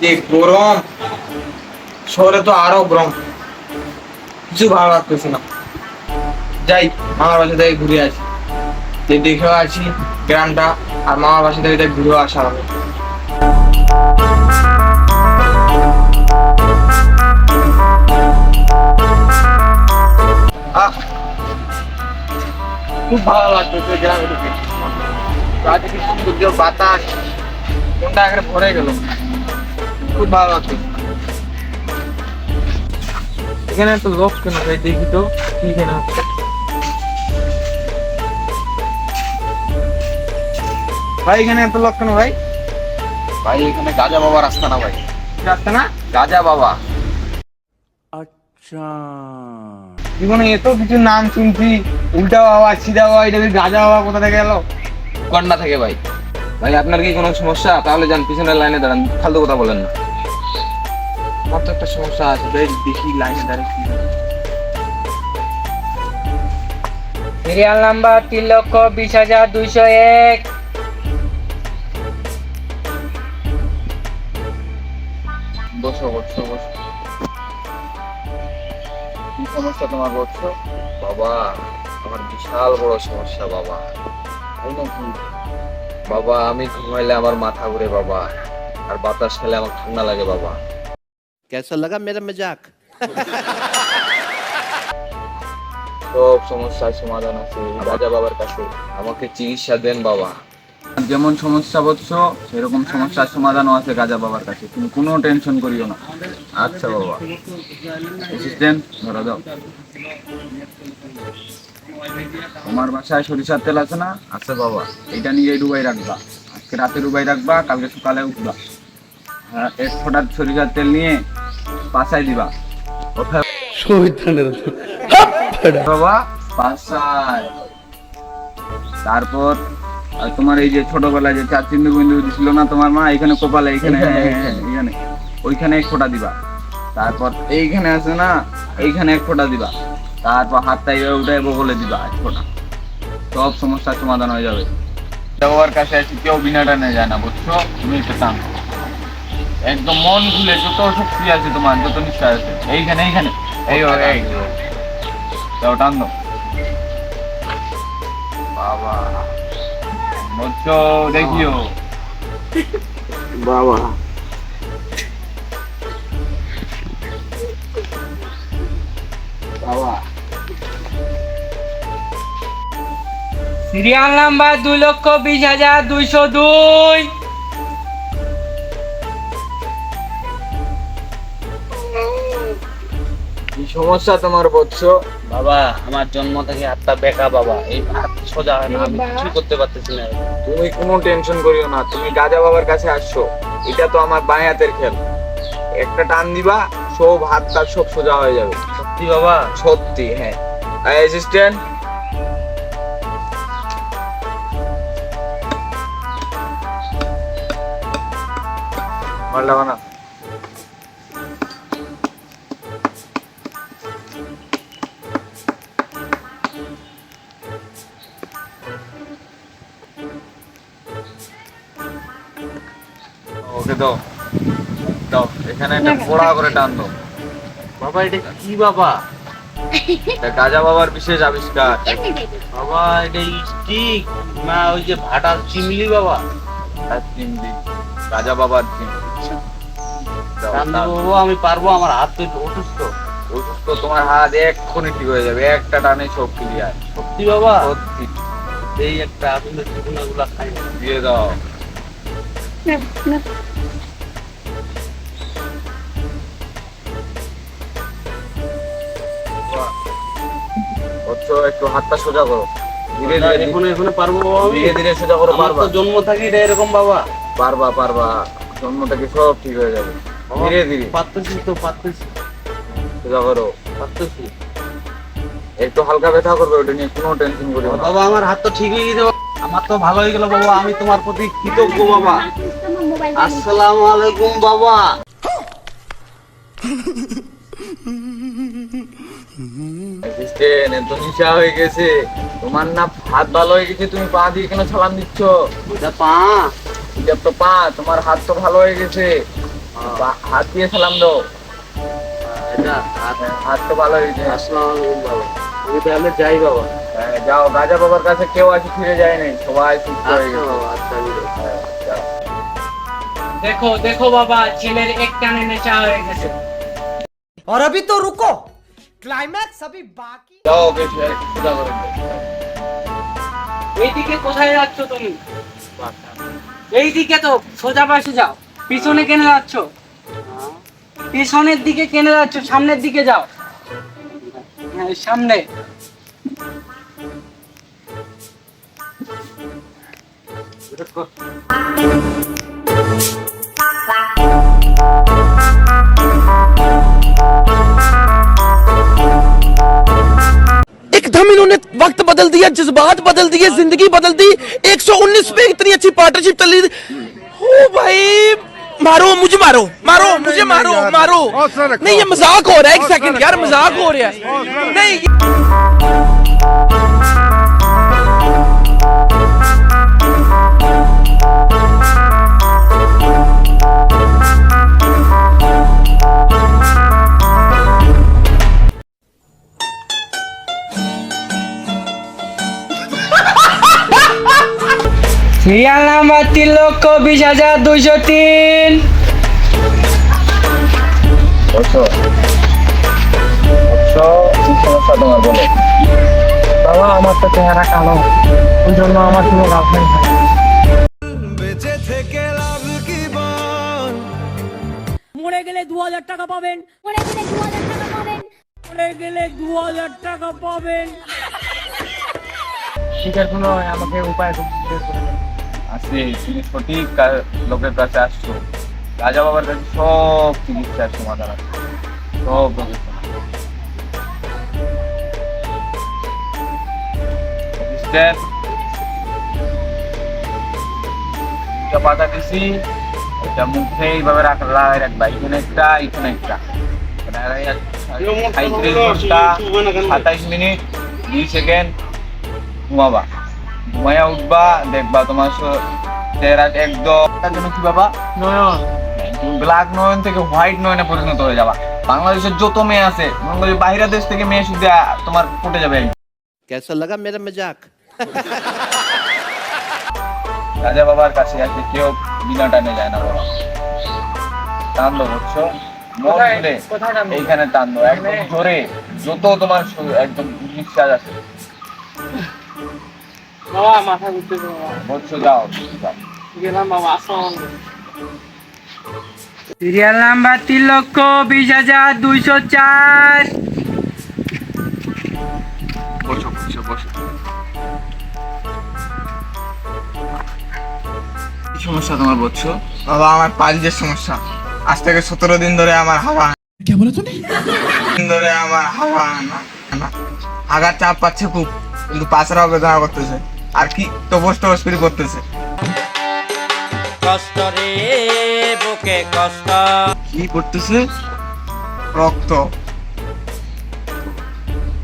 যে গরম, শহরে তো আরো গরম, কিছু ভালো লাগতেছে না। যাই মামার বাসা থেকে ঘুরে আসি, যে দেখেও আসি গ্রামটা, আর মামার বাসা থেকে ঘুরেও আসা হবে। খুব ভালো লাগতেছে গ্রামে ঢুকে, প্রাকৃতিক সৌন্দর্য, বাতাস, মনটা এখানে ভরে গেল, খুব ভালো লাগতেছে। এখানে তো লোক কেন ভাই, দেখি তো কি কেনা হচ্ছে। ভাই এখানে এত লোক কেন ভাই? ভাই এখানে গাজা বাবা রাস্তা না ভাই, রাস্তা না? গাজা বাবা। জীবনে এত কিছু নাম শুনছি, উল্টা বাবা, সিধা বাবা, এটা গাজা বাবা কোথা থেকে এলো? কন্যা থেকে ভাই। ভাই আপনার কি কোনো সমস্যা? তাহলে যান পিছনের লাইনে দাঁড়ান, ফালতু কথা বলেন না। আমার তো একটা সমস্যা আছে, বেশ দেখি লাইনে দাঁড়িয়ে কি হয়। Serial number 3,20,201। বসো বসো বসো। কি সমস্যা তোমার বলছো? বাবা আমার বিশাল বড় সমস্যা বাবা। তাই নাকি? বাবা আমি ঘুমাইলে আমার মাথা ঘুরে বাবা, আর বাতাস খেলে আমার ঠান্ডা লাগে বাবা। कैसा लगा मेरा मजाक? সব সমস্যার সমাধান আছে রাজা বাবার কাছে, আমাকে চিকিৎসা দেন বাবা। যেমন সমস্যা বলছো সেরকম সমস্যার সমাধানও আছে রাজা বাবার কাছে, তুমি কোনো টেনশন করিও না। আচ্ছা বাবা। অ্যাসিস্ট্যান্ট ধরো দাও। তোমার বাসায় সরিষার তেল আছে না? আছে বাবা। এটা নিয়ে ডুবাই রাখবা, আজকে রাতে ডুবাই রাখবা, কালকে সকালে উঠবা। হ্যাঁ, 1 ফোঁটা সরিষার তেল নিয়ে পাছায় দিবা। কোথায় বাবা? পাছায়। তারপর তোমার এই যে ছোটবেলায় যে 4 চিহ্ন বিন্দু দিছিল না তোমার মা, এখানে কপালে, এখানে এখানে ওইখানে 1 ফোঁটা দিবা। তারপর এইখানে আছে না, এইখানে 1 ফোঁটা দিবা। তারপর হাতটা এইভাবে উঠে বগলে দিবা 1 ফোঁটা। সব সমস্যার সমাধান হয়ে যাবে। বাবার কাছে আসি কেউ বিনা টানে যায় না, বুঝছো? তুমি একটু টান একদম মন খুলে, যত শক্তি আছে তোমার, যত নিশ্চয় আছে এইখানে এইখানে এই এই দাও, টান দাও বাবা। বুঝছো? দেখিও বাবা বাবা। Serial number 2,20,202। কি সমস্যা তোমার বলছো? বাবা আমার জন্ম থেকে হাতটা বেঁকা বাবা, এই হাত সোজা হয় না, আমি কিছু করতে পারতেছি না। তুমি কোনো টেনশন করিও না, তুমি গাজা বাবার কাছে আসছো, এটা তো আমার বাঁ হাতের খেল। একটা টান দিবা, সব হাতটা সব সোজা হয়ে যাবে। সত্যি বাবা? সত্যি, হ্যাঁ। অ্যাসিস্ট্যান্ট মারলা বানা। ওকে দাও দাও, এখানে একটা পোড়া করে টান দাও। বাবা এটা কি বাবা? এটা গাজা বাবার বিশেষ আবিষ্কার। বাবা এটা স্টিক না ওই যে ভাটার চিমলি বাবা? আর চিমড়ি, গাজা বাবার চিমড়ি। দাও, টান দাও। দেবো বাবা, আমি পারবো, আমার হাত তো একটু অসুস্থ। অসুস্থ? তোমার হাত এক্ষুনি ঠিক হয়ে যাবে, একটা টানে সব ক্লিয়ার। সত্যি বাবা? সত্যি। এই একটা আপনি চিকুনা গুলা খাই। দিয়ে দাও। একটু হাতটা সোজা করো, ধীরে ধীরে এখানে এখানে পারবো বাবা? আমি ধীরে ধীরে সোজা করো। আমার পারবা তো জন্ম থাকি এটা এরকম বাবা। পারবা পারবা, জন্ম থেকে সব ঠিক হয়ে যাবে। ধীরে ধীরে পারতেছি তো, পারতেছি সোজা করো। পারতেছি। একটু হালকা ব্যথা করবে, ওটা নিয়ে কোনো টেনশন করিও না। বাবা আমার হাত তো ঠিক হয়ে গেছে, আমার তো ভালো হয়ে গেল বাবা, আমি তোমার প্রতি কৃতজ্ঞ বাবা। আসসালামু আলাইকুম বাবা। অ্যাসিস্ট্যান্ট এত নিশা হয়ে গেছে তোমার, না হাত ভালো হয়ে গেছে, তুমি পা দিয়ে কেন সালাম দিচ্ছ? এটা পা। এটা তো পা, তোমার হাত তো ভালো হয়ে গেছে, হাত দিয়ে সালাম দাও। এটা হাত তো ভালো হয়ে গেছে। আসসালামু আলাইকুম বাবা। আমি তাহলে যাই বাবা। হ্যাঁ, যাও, রাজা বাবার কাছে কেউ আজ ফিরে যায় নাই, সবাই সুস্থ হয়ে আচ্ছা গেছে। বাবা, আচ্ছা আমি যাই। হ্যাঁ, যাও। দেখো দেখো বাবা, ছেলের এক টানে নেশা হয়ে গেছে। और अभी तो रुको, क्लाइमैक्स अभी बाकी। যাও, ওকে সোজা করে দাও। এইদিকে কোথায় যাচ্ছ তুমি? এইদিকে তো সোজা পাশে যাও। পিছনে কেন যাচ্ছ? পিছনের দিকে কেন যাচ্ছ? সামনের দিকে যাও। হ্যাঁ, সামনে। एकदम इन्होंने वक्त बदल दिया, जज्बात बदल दिए, जिंदगी बदल दी। 119 पे इतनी अच्छी पार्टनरशिप चल रही। ओ भाई, मारो मुझे, मारो मारो मुझे, मारो मारो। नहीं, ये मजाक हो रहा है। एक सेकंड यार, मजाक हो रहा है। नहीं, সিরিয়াল নাম্বার 3,20,203। বসো, বসো, কি সমস্যা তোমার বলো? বাবা, আমার তো চেহারা কালো, ওই জন্য আমার কোনো গার্লফ্রেন্ড থাকে। মরে গেলে 2,000 টাকা পাবেন। মরে গেলে 2,000 টাকা পাবেন। মরে গেলে 2,000 টাকা পাবেন। শীতের কোনো আমাকে উপায় বের করে দেন। আছে, তুমি সঠিক লোকের কাছে আসছো। রাজা বাবার কাছে সব চিকিৎসার সমাধান আছে, সব গবেষণা। অ্যাসিস্ট্যান্ট, দুটা পাতা দিছি, এটা মুখে এইভাবে রাখবা, এখানে একটা, এখানে একটা। 35 ঘন্টা 27 মিনিট 2 সেকেন্ড ঘুমাবা। ঘুমাইয়া উঠবা, দেখবা তোমার চেহারা একদম, তার জন্য কি বাবা, নয়ন। ব্ল্যাক নয়ন থেকে হোয়াইট নয়নে পরিণত হয়ে যাবা। বাংলাদেশের যত মেয়ে আছে, মনে করি বাইরের দেশ থেকে মেয়ে শুধু তোমার ফুটে যাবে। कैसा लगा मेरा मजाक? রাজা বাবার কাছে আসে কেউ বিনা টানে যায় না বাবা। টান দো, বুঝছো? মন খুলে কোথায় টানবো? এইখানে টান দো, একদম জোরে, যত তোমার একদম নিঃশ্বাস আছে, বাবা, মাথা ঘুরতেছে বাবা। বুঝছো? যাও, যাও। গেলাম বাবা, আসসালামু আলাইকুম। Serial number 3,20,204। বসো, বসো, বসো। কি সমস্যা তোমার, বুঝছো? বাবা, আমার পালজের সমস্যা। আজ থেকে 17 দিন ধরে আমার হাগা দিন ধরে আমার হাগার চাপ পাচ্ছে খুব, কিন্তু পাছরাও বেদনা করতেছে, আর কি টপস টপস ফিরি করতেছে। কষ্ট রে বুকে কষ্ট। কি করতেছে? রক্ত।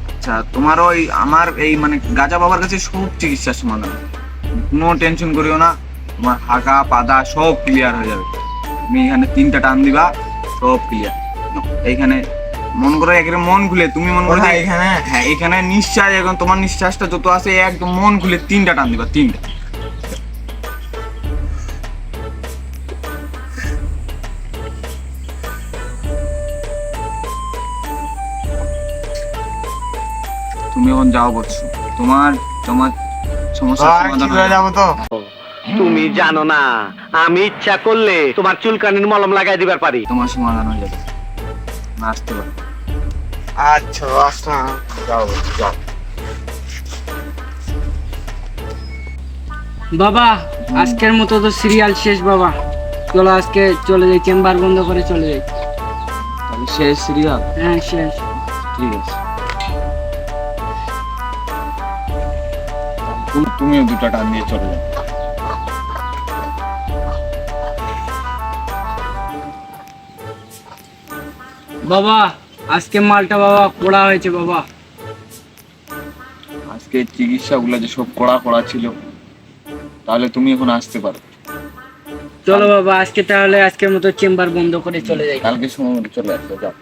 আচ্ছা, তোমার ওই আমার এই মানে গাজা বাবার কাছে সব চিকিৎসার সমাধান, কোনো টেনশন করিও না। তোমার হাগা পাদা সব ক্লিয়ার হয়ে যাবে। তুমি এখানে 3টা টান দিবা, সব ক্লিয়ার। এইখানে মন করে একদম মন খুলে, তুমি মন করে কোথায়? এখানে? হ্যাঁ, এখানে নিঃশ্বাস, এখন তোমার নিঃশ্বাসটা যত আছে একদম মন খুলে 3টা টান দিবা, 3টা। তুমি এখন যাও, বলছো তোমার তোমার সমস্যার ভাই, সমাধান ঠিক হয়ে হয়ে যাবো তো? তুমি জানো না, আমি ইচ্ছা করলে তোমার চুলকানির মলম লাগাই দিবার পারি। তোমার সমাধান হয়ে যাবে, না আসতে পারো। আচ্ছা, আসলাম। যাও, যাও। বাবা, আজকের মতো তো সিরিয়াল শেষ বাবা। চলো আজকে চলে যাই, চেম্বার বন্ধ করে চলে যাই। তাহলে শেষ সিরিয়াল? হ্যাঁ, শেষ। ঠিক আছে, তুমিও 2টা টান দিয়ে চলে যাও। বাবা, আজকে মালটা বাবা পোড়া হয়েছে বাবা। আজকে চিকিৎসাগুলো যে সব কড়া কড়া ছিল, তাহলে তুমি এখন আসতে পারো। চলো বাবা আজকে তাহলে আজকের মতো চেম্বার বন্ধ করে চলে যাই। কালকে সময় মতো চলে আসো, যাও।